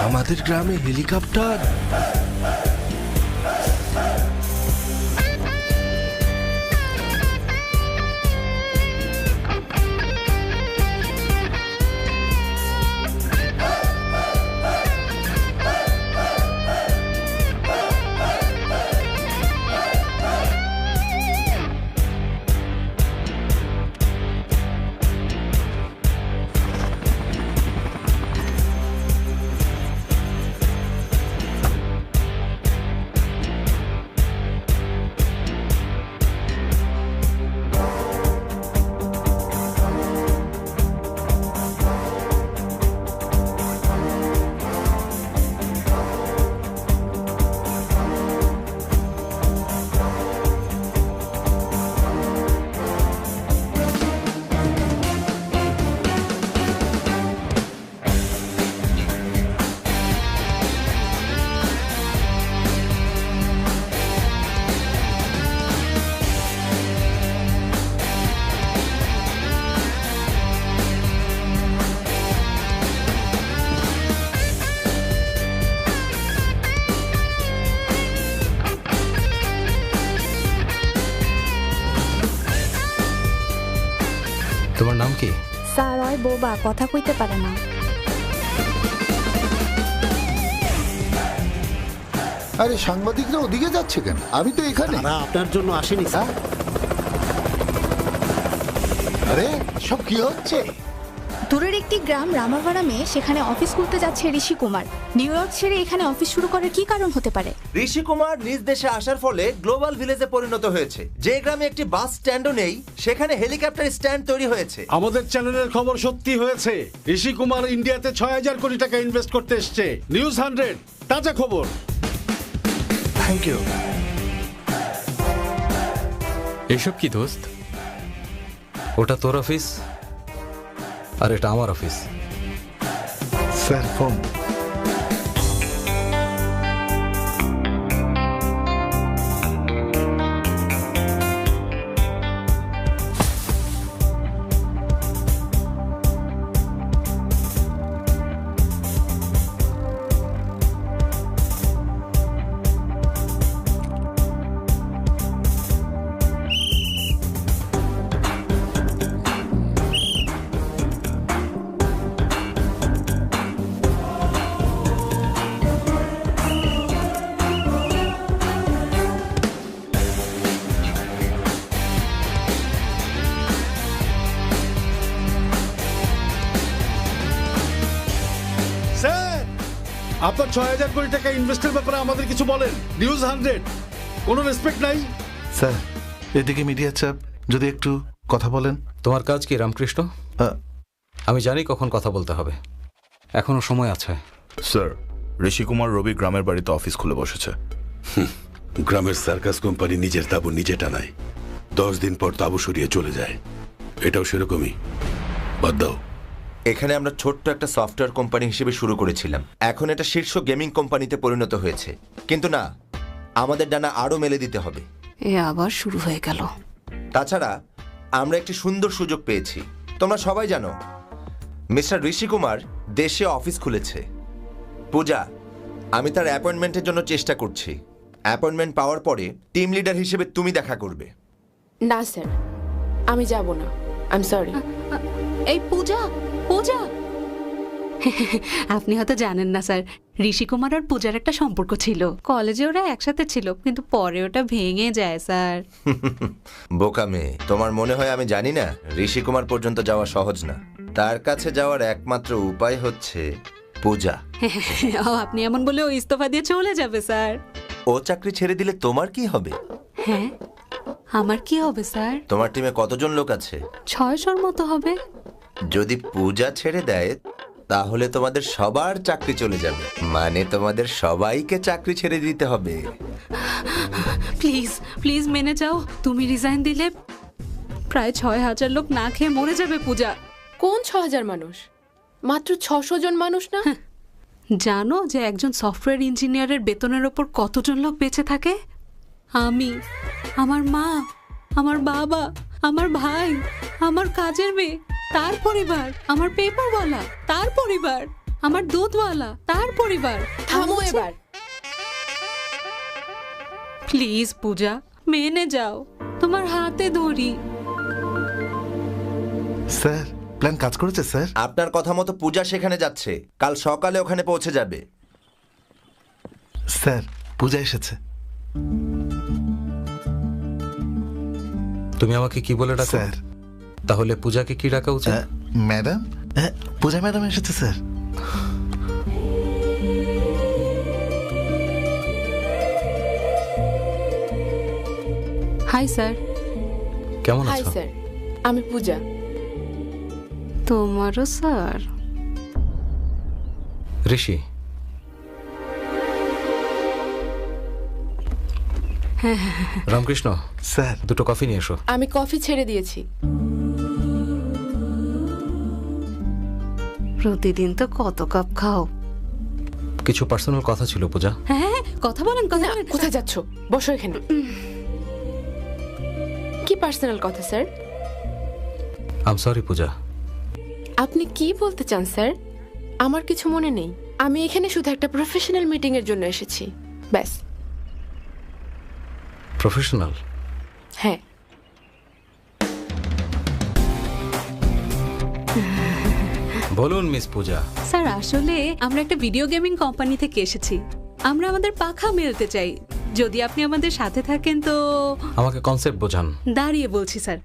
আমাদের গ্রামে হেলিকপ্টার? তোমার নাম কি? স্যার ওই বোবা, কথা কইতে পারে না। আরে সাংবাদিকরা ওদিকে যাচ্ছে কেন? আমি তো এখানে। আপনার জন্য আসেনি স্যার। আরে সব কি হচ্ছে? দূরের একটি গ্রাম রামাভারামে সেখানে অফিস খুলতে যাচ্ছে ঋষি কুমার। নিউ ইয়র্ক ছেড়ে এখানে অফিস শুরু করার কি কারণ হতে পারে? ঋষি কুমার নিজ দেশে আসার ফলে গ্লোবাল ভিলেজে পরিণত হয়েছে। যে গ্রামে একটি বাস স্ট্যান্ডও নেই সেখানে হেলিকপ্টার স্ট্যান্ড তৈরি হয়েছে। আমাদের চ্যানেলের খবর সত্যি হয়েছে। ঋষি কুমার ইন্ডিয়াতে ৬,০০০ কোটি টাকা ইনভেস্ট করতে এসছে। নিউজ 100 তাজা খবর। Thank you. এসব কি দোস্ত? ওটা তোর অফিস আর এটা আমার অফিস। Sir phone. আপনার ৬,০০০ কোটি টাকা ইনভেস্টের ব্যাপারে আমাদের কিছু বলেন। নিউজ 100 কোনো রেসপেক্ট নাই। স্যার এদিকে মিডিয়া চাপ, যদি একটু কথা বলেন। তোমার কাজ কি রামকৃষ্ণ? আমি জানি কখন কথা বলতে হবে, এখনো সময় আছে। স্যার, ঋষি কুমার রবি গ্রামের বাড়িতে অফিস খুলে বসেছে। গ্রামের সার্কাস কোম্পানি নিজের তাঁবু নিজে টানায়, 10 দিন পর তাঁবু সরিয়ে চলে যায়। এটাও সেরকমই, বাদ দাও। এখানে আমরা ছোট্ট একটা সফটওয়্যার কোম্পানি হিসেবে শুরু করেছিলাম, এখন এটা শীর্ষ গেমিং কোম্পানিতে পরিণত হয়েছে। কিন্তু না, আমাদের ডানা আরো মেলে দিতে হবে। এ আবার শুরু হয়ে গেল। তাছাড়া আমরা একটি সুন্দর সুযোগ পেয়েছি। তোমরা সবাই জানো মিস্টার ঋষি কুমার দেশে অফিস খুলেছে। পূজা, আমি তার অ্যাপয়েন্টমেন্টের জন্য চেষ্টা করছি। অ্যাপয়েন্টমেন্ট পাওয়ার পরে টিম লিডার হিসেবে তুমি দেখা করবে। না স্যার, আমি যাব না, আই এম সরি। এই পূজা, পূজা আপনি হয়তো জানেন না স্যার, ঋষি কুমার আর পূজার একটা সম্পর্ক ছিল। কলেজে ওরা একসাথে ছিল, কিন্তু পরে ওটা ভেঙে যায় স্যার। বোকা মেয়ে, তোমার মনে হয় আমি জানি না? ঋষি কুমার পর্যন্ত যাওয়া সহজ না। তার কাছে যাওয়ার একমাত্র উপায় হচ্ছে পূজা। আপনি এমন বলে ও ইস্তফা দিয়ে চলে যাবে স্যার। ও চাকরি ছেড়ে দিলে তোমার কি হবে? হ্যাঁ, আমার কি হবে স্যার? তোমার টিমে কতজন লোক আছে? 600-র মতো হবে। যদি পূজা ছেড়ে দেয় তাহলে তোমাদের সবার চাকরি চলে যাবে, মানে তোমাদের সবাইকে চাকরি ছেড়ে দিতে হবে। প্লিজ প্লিজ মেনে যাও। তুমি রিজাইন দিলে প্রায় 6000 লোক না খেয়ে মরে যাবে পূজা। কোন 6000 মানুষ? মাত্র 600 জন মানুষ না? জানো যে একজন সফটওয়্যার ইঞ্জিনিয়ারের বেতনের ওপর কতজন লোক বেঁচে থাকে? আমি, আমার মা, আমার বাবা, আমার ভাই, আমার কাজের মেয়ে, তার পরিবার, আমার পেপারওয়ালা, তার পরিবার, আমার দুধওয়ালা, তার পরিবার। থামো এবার। প্লিজ পূজা, মেনে যাও, তোমার হাতে ধরি। স্যার প্ল্যান কাজ করেছে স্যার। আপনার কথা মতো পূজা সেখানে যাচ্ছে, কাল সকালে ওখানে পৌঁছে যাবে। স্যার পূজা এসেছে। তুমি আমাকে কি বলে ডাকো? স্যার তাহলে পূজাকে কি ডাকা উচিত? ম্যাডাম, পূজা ম্যাডাম এসেছে স্যার। Hi sir. কেমন হাই আছো? স্যার, আমি পূজা। তোমারও স্যার। ঋষি, রামকৃষ্ণ স্যার দুটো কফি নিয়ে এসো। আমি কফি ছেড়ে দিয়েছি। প্রতিদিন তো কত কাপ খাও। কিছু পার্সোনাল কথা ছিল পূজা। হ্যাঁ, কথা বলেন, কথা না, বলেন। কোথায় যাচ্ছ? বসো এখানে। কি পার্সোনাল কথা স্যার? আম সরি পূজা। আপনি কি বলতে চান স্যার? আমার কিছু মনে নেই। আমি এখানে শুধু একটা প্রফেশনাল মিটিং এর জন্য এসেছি, ব্যাস। প্রফেশনাল? হ্যাঁ। বলুন মিস পূজা। স্যার আসলে আমরা একটা ভিডিও গেমিং কোম্পানি থেকে এসেছি। আমরা আমাদের পাখা মেলতে চাই। যদি আপনি আমাদের সাথে থাকেন তো। আমাকে কনসেপ্ট বোঝান। দাঁড়িয়ে বলছি sir.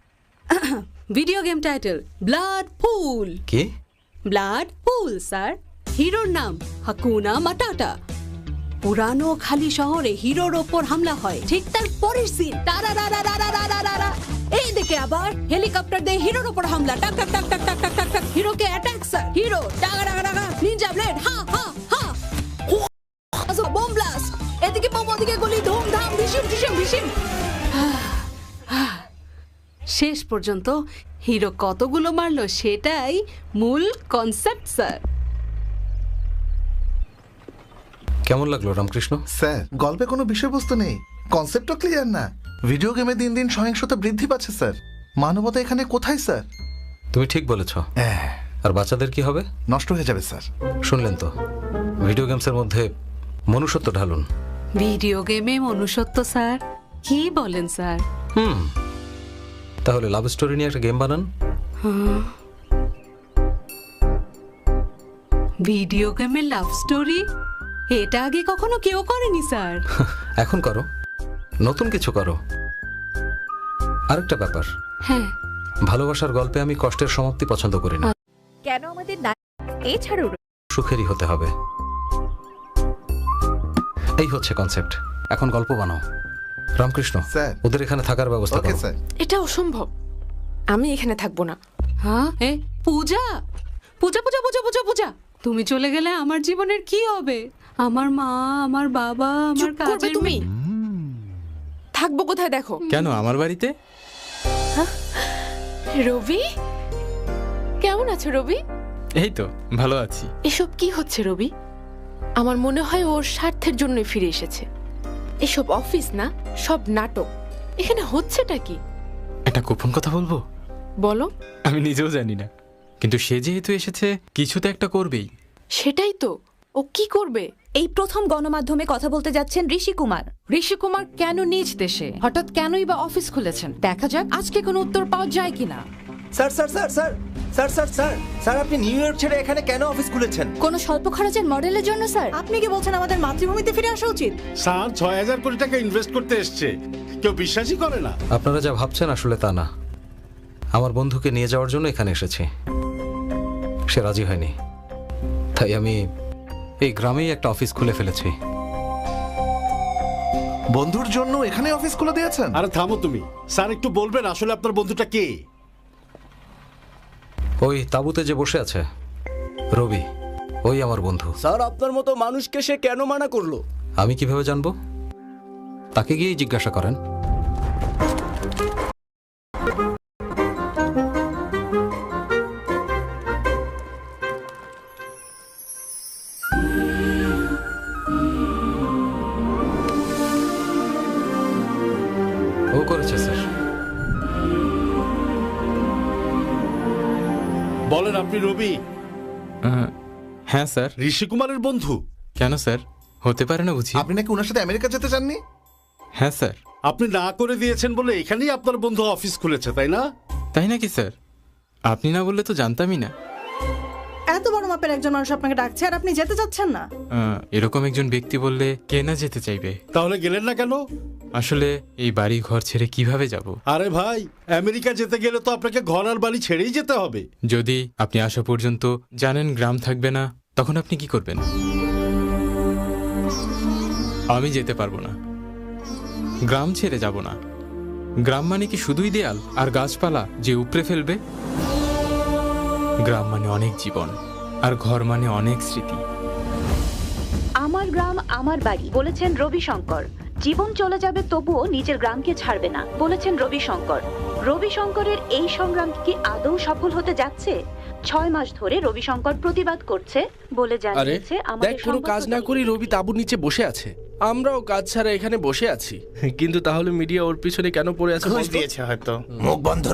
Video game title blood pool. কি? Blood pool sir. হিরোর নাম হাকুনা মাটাটা। পুরানো খালি শহরে হিরোর ওপর হামলা হয়, ঠিক তার পরের সিন এই দিকে আবার হেলিকপ্টার দিয়ে হিরোর ওপর হামলা, টাক টাক টাক টাক টাক টাক টাক টাক, হিরোকে অ্যাটাক স্যার। হিরো টাকা টাকা টাকা, নিনজা ব্লেড, হা হা হা, বোম ব্লাস্ট, এদিকে বোম ওদিকে গুলি, ধুমধাম, ভিশিম ভিশিম ভিশিম। শেষ পর্যন্ত হিরো কতগুলো মারলো সেটাই মূল কনসেপ্ট স্যার। কেমন লাগলো রামকৃষ্ণ? স্যার গল্পে কোনো বিষয়বস্তু নেই, কনসেপ্টও ক্লিয়ার না। ভিডিও গেমে দিন দিন সহিংসতা বৃদ্ধি পাচ্ছে স্যার। মানবতা এখানে কোথায় স্যার? তুমি ঠিক বলেছ। আর বাচ্চাদের কি হবে? নষ্ট হয়ে যাবে স্যার। শুনলেন তো, ভিডিও গেমসের মধ্যে মনুষ্যত্ব ঢালুন। ভিডিও গেমে মনুষ্যত্ব স্যার? কি বলেন স্যার? তাহলে লাভ স্টোরি নিয়ে একটা গেম বানান। ভিডিও গেমে লাভ স্টোরি? এটা আগে কখনো কেউ করেনি স্যার। এখন করো, নতুন কিছু করো। আরেকটা ব্যাপার, হ্যাঁ, ভালোবাসার গল্পে আমি কষ্টের সমাপ্তি পছন্দ করি না। কেন আমাদের এছাড়াও সুখেরই হতে হবে, এই হচ্ছে কনসেপ্ট। এখন গল্প বানাও। রামকৃষ্ণ স্যার, ওদের এখানে থাকার ব্যবস্থা ওকে করো। স্যার। এটা অসম্ভব, আমি এখানে থাকবো না। হ্যাঁ, পূজা পূজা পূজা পূজা পূজা পূজা, তুমি চলে গেলে আমার জীবনের কি হবে? আমার মা, আমার বাবা, আমার চুপ করবে কাজের তুমি? থাকবো কোথায় দেখো? কেন আমার বাড়িতে? রবি, কেমন আছো রবি? এই তো ভালো আছি। এসব কি হচ্ছে রবি? আমার মনে হয় ওর স্বার্থের জন্যই ফিরে এসেছে। এসব অফিস না, সব নাটক। এখানে হচ্ছেটা কি? একটা গোপন কথা বলবো? বলো। আমি নিজেও জানি না, কিন্তু সে যেহেতু এসেছে কিছু তো একটা করবেই। সেটাই তো, ও কি করবে? এই প্রথম গণমাধ্যমে কথা বলতে যাচ্ছেন ঋষি কুমার। ঋষি কুমার কেন নিজ দেশে, হঠাৎ কেনই বা অফিস খুলেছেন? দেখা যাক আজকে কোনো উত্তর পাওয়া যায় কিনা। Sir sir sir sir sir sir sir sir আপনি নিউ ইয়র্ক ছেড়ে এখানে কেন অফিস খুলেছেন? কোনো স্বল্প খরচের মডেলের জন্য স্যার? আপনি কি বলছেন আমাদের মাতৃভূমিতে ফিরে আসা উচিত? স্যার ৬,০০০ কোটি টাকা ইনভেস্ট করতে এসছে, কেউ বিশ্বাসই করে না। আপনারা যা ভাবছেন আসলে তা না। আমার বন্ধুকে নিয়ে যাওয়ার জন্য এখানে এসেছি, সে রাজি হয়নি, তাই আমি এই গ্রামেই একটা অফিস খুলে ফেলেছি। বন্ধুর জন্য এখানে অফিস খুলে দিয়েছেন? আরে থামো তুমি। স্যার একটু বলবেন আসলে আপনার বন্ধুটা কে? ওই তাঁবুতে যে বসে আছে রবি, ওই আমার বন্ধু। স্যার আপনার মতো মানুষকে সে কেন মানা করলো? আমি কিভাবে জানবো? তাকে গিয়েই জিজ্ঞাসা করেন। ও করেছে স্যার। বলেন আপনি রবি? হ্যাঁ স্যার। ঋষি কুমারের বন্ধু? কেন স্যার, হতে পারে না বুঝি? আপনি নাকি ওনার সাথে আমেরিকা যেতে চাননি? হ্যাঁ স্যার। আপনি না করে দিয়েছেন বলে এখানেই আপনার বন্ধু অফিস খুলেছে, তাই না? তাই নাকি স্যার? আপনি না বললে তো জানতামই না। এত বড় মাপের একজন মানুষ আপনাকে ডাকছে আর আপনি যেতে চাচ্ছেন না? এরকম একজন ব্যক্তি বললে কে না যেতে চাইবে? তাহলে গেলেন না কেন? আসলে এই বাড়ি ঘর ছেড়ে কিভাবে যাব? আরে ভাই, আমেরিকা যেতে গেলে তো আপনাকে ঘর আর বাড়ি ছেড়েই যেতে হবে। যদি আপনি আসা পর্যন্ত জানেন গ্রাম থাকবে না, তখন আপনি কি করবেন? আমি যেতে পারবো না, গ্রাম ছেড়ে যাব না। গ্রাম মানে কি শুধুই দেয়াল আর গাছপালা যে উপড়ে ফেলবে? গ্রাম মানে অনেক জীবন, আর ঘর মানে অনেক স্মৃতি। আমার গ্রাম আমার বাড়ি বলেছেন রবিশঙ্কর। জীবন চলে যাবে তবুও নিজের গ্রামকে ছাড়বে না বলেছেন রবিশঙ্কর। রবিশঙ্করের এই সংগ্রাম কি আদৌ সফল হতে যাচ্ছে? 6 মাস ধরে রবিশঙ্কর প্রতিবাদ করছে বলে জানিয়েছে আমাদের কোনো কাজ না করি রবি তাঁবুর নিচে বসে আছে, আমরাও কাজ ছাড়া এখানে বসে আছি, কিন্তু তাহলে মিডিয়া ওর পিছনে কেন পড়ে আছে? মুখ বন্ধ